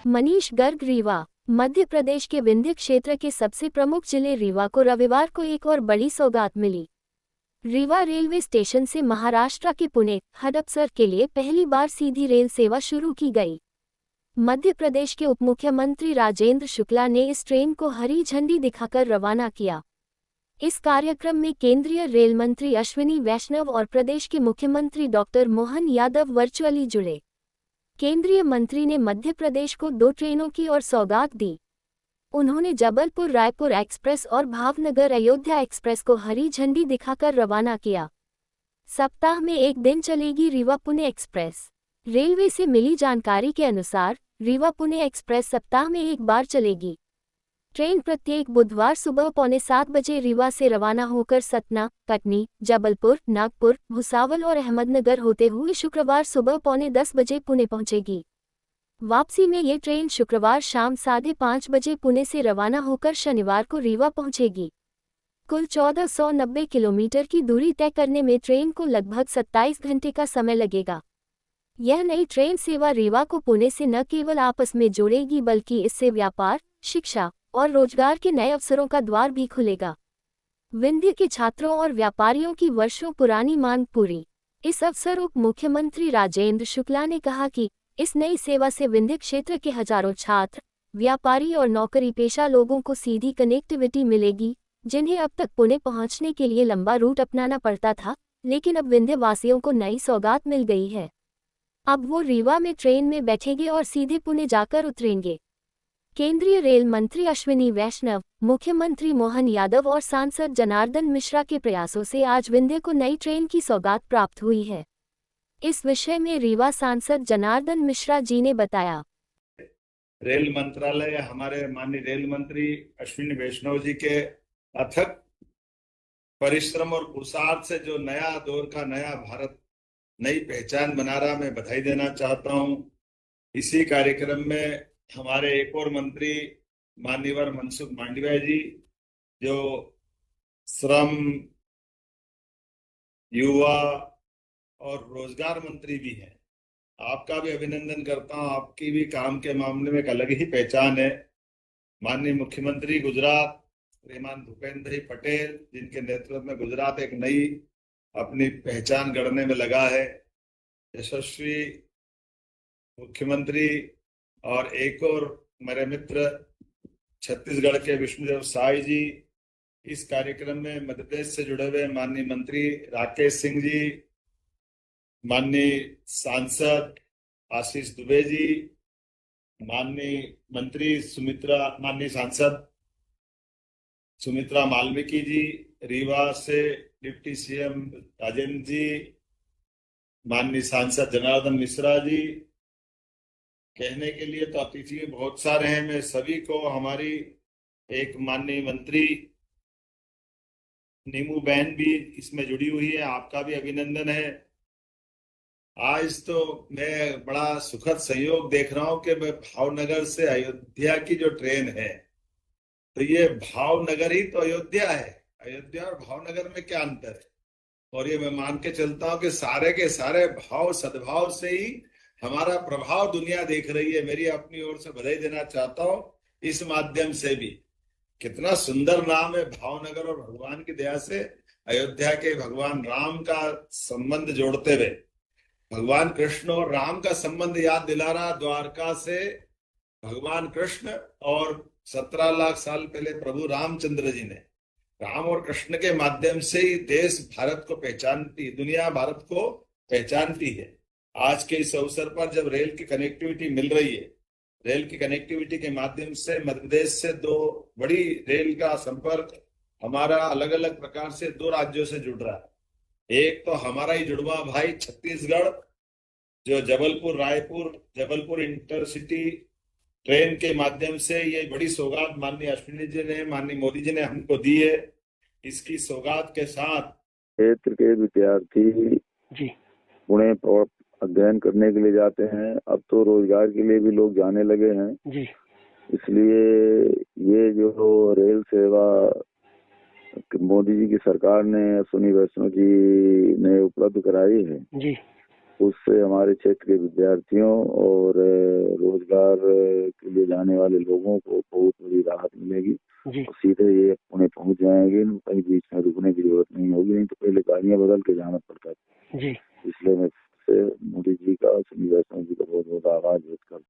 मनीष गर्ग रीवा। मध्य प्रदेश के विंध्य क्षेत्र के सबसे प्रमुख जिले रीवा को रविवार को एक और बड़ी सौगात मिली। रीवा रेलवे स्टेशन से महाराष्ट्र के पुणे हडपसर के लिए पहली बार सीधी रेल सेवा शुरू की गई। मध्य प्रदेश के उपमुख्यमंत्री राजेंद्र शुक्ला ने इस ट्रेन को हरी झंडी दिखाकर रवाना किया। इस कार्यक्रम में केंद्रीय रेल मंत्री अश्विनी वैष्णव और प्रदेश के मुख्यमंत्री डॉक्टर मोहन यादव वर्चुअली जुड़े। केंद्रीय मंत्री ने मध्य प्रदेश को 2 ट्रेनों की और सौगात दी। उन्होंने जबलपुर रायपुर एक्सप्रेस और भावनगर अयोध्या एक्सप्रेस को हरी झंडी दिखाकर रवाना किया। सप्ताह में एक दिन चलेगी रीवा पुणे एक्सप्रेस। रेलवे से मिली जानकारी के अनुसार रीवा पुणे एक्सप्रेस सप्ताह में एक बार चलेगी। ट्रेन प्रत्येक बुधवार सुबह 6:45 बजे रीवा से रवाना होकर सतना, कटनी, जबलपुर, नागपुर, भुसावल और अहमदनगर होते हुए शुक्रवार सुबह 9:45 बजे पुणे पहुंचेगी। वापसी में ये ट्रेन शुक्रवार शाम 5:30 बजे पुणे से रवाना होकर शनिवार को रीवा पहुंचेगी। कुल 1490 किलोमीटर की दूरी तय करने में ट्रेन को लगभग 27 घंटे का समय लगेगा। यह नई ट्रेन सेवा रीवा को पुणे से न केवल आपस में जोड़ेगी बल्कि इससे व्यापार, शिक्षा और रोजगार के नए अवसरों का द्वार भी खुलेगा। विंध्य के छात्रों और व्यापारियों की वर्षों पुरानी मांग पूरी। इस अवसर उप मुख्यमंत्री राजेंद्र शुक्ला ने कहा कि इस नई सेवा से विंध्य क्षेत्र के हजारों छात्र, व्यापारी और नौकरी पेशा लोगों को सीधी कनेक्टिविटी मिलेगी, जिन्हें अब तक पुणे पहुंचने के लिए लंबा रूट अपनाना पड़ता था, लेकिन अब विंध्य वासियों को नई सौगात मिल गई है। अब वो रीवा में ट्रेन में बैठेंगे और सीधे पुणे जाकर उतरेंगे। केंद्रीय रेल मंत्री अश्विनी वैष्णव, मुख्यमंत्री मोहन यादव और सांसद जनार्दन मिश्रा के प्रयासों से आज विंध्य को नई ट्रेन की सौगात प्राप्त हुई है। इस विषय में रीवा सांसद जनार्दन मिश्रा जी ने बताया। रेल मंत्रालय हमारे माननीय रेल मंत्री अश्विनी वैष्णव जी के अथक परिश्रम और पुरुषार्थ से जो नया दौर का नया भारत नई पहचान बना रहा, मैं बधाई देना चाहता हूं। इसी कार्यक्रम में हमारे एक और मंत्री माननीय मनसुख मांडविया जी, जो श्रम, युवा और रोजगार मंत्री भी हैं, आपका भी अभिनंदन करता हूं। आपकी भी काम के मामले में एक अलग ही पहचान है। माननीय मुख्यमंत्री गुजरात श्रीमान भूपेंद्र भाई पटेल, जिनके नेतृत्व में गुजरात एक नई अपनी पहचान गढ़ने में लगा है। यशस्वी मुख्यमंत्री और एक और मेरे मित्र छत्तीसगढ़ के विष्णुदेव साय जी, इस कार्यक्रम में मध्य प्रदेश से जुड़े हुए माननीय मंत्री राकेश सिंह जी, माननीय सांसद आशीष दुबे जी, माननीय सांसद सुमित्रा मालविकी जी, रीवा से डिप्टी सीएम राजेंद्र जी, माननीय सांसद जनार्दन मिश्रा जी। कहने के लिए तो अतिथि बहुत सारे हैं। मैं सभी को, हमारी एक माननीय मंत्री नीमू बहन भी इसमें जुड़ी हुई है, आपका भी अभिनंदन है। आज तो मैं बड़ा सुखद संयोग देख रहा हूं कि मैं भावनगर से अयोध्या की जो ट्रेन है, तो ये भावनगर ही तो अयोध्या है। अयोध्या और भावनगर में क्या अंतर है? और ये मैं मान के चलता हूं कि सारे के सारे भाव सद्भाव से ही हमारा प्रभाव दुनिया देख रही है। मेरी अपनी ओर से बधाई देना चाहता हूं इस माध्यम से भी। कितना सुंदर नाम है भावनगर, और भगवान की दया से अयोध्या के भगवान राम का संबंध जोड़ते हुए भगवान कृष्ण और राम का संबंध याद दिला रहा। द्वारका से भगवान कृष्ण और 17 लाख साल पहले प्रभु रामचंद्र जी ने राम और कृष्ण के माध्यम से ही देश भारत को पहचानती, दुनिया भारत को पहचानती है। आज के इस अवसर पर जब रेल की कनेक्टिविटी मिल रही है, रेल की कनेक्टिविटी के माध्यम से मध्य प्रदेश से 2 बड़ी रेल का संपर्क हमारा अलग अलग प्रकार से 2 राज्यों से जुड़ रहा है। एक तो हमारा ही जुड़वा भाई छत्तीसगढ़, जो जबलपुर इंटरसिटी ट्रेन के माध्यम से ये बड़ी सौगात माननीय अश्विनी जी ने, माननीय मोदी जी ने हमको दी है। इसकी सौगात के साथ क्षेत्र के विद्यार्थी जी पुणे अध्ययन करने के लिए जाते हैं। अब तो रोजगार के लिए भी लोग जाने लगे हैं जी। इसलिए ये जो रेल सेवा मोदी जी की सरकार ने, अश्विनी वैष्णव जी ने उपलब्ध कराई है जी, उससे हमारे क्षेत्र के विद्यार्थियों और रोजगार के लिए जाने वाले लोगों को बहुत बड़ी राहत मिलेगी। और सीधे ये पुणे पहुंच जाएंगे, कहीं बीच में रुकने की जरूरत नहीं होगी, नहीं तो पहले गाड़ियां बदल के जाना पड़ता था। इसलिए मैं मोदी जी का, सुनील वैष्णव जी का बहुत बहुत आभार व्यक्त करता हूँ।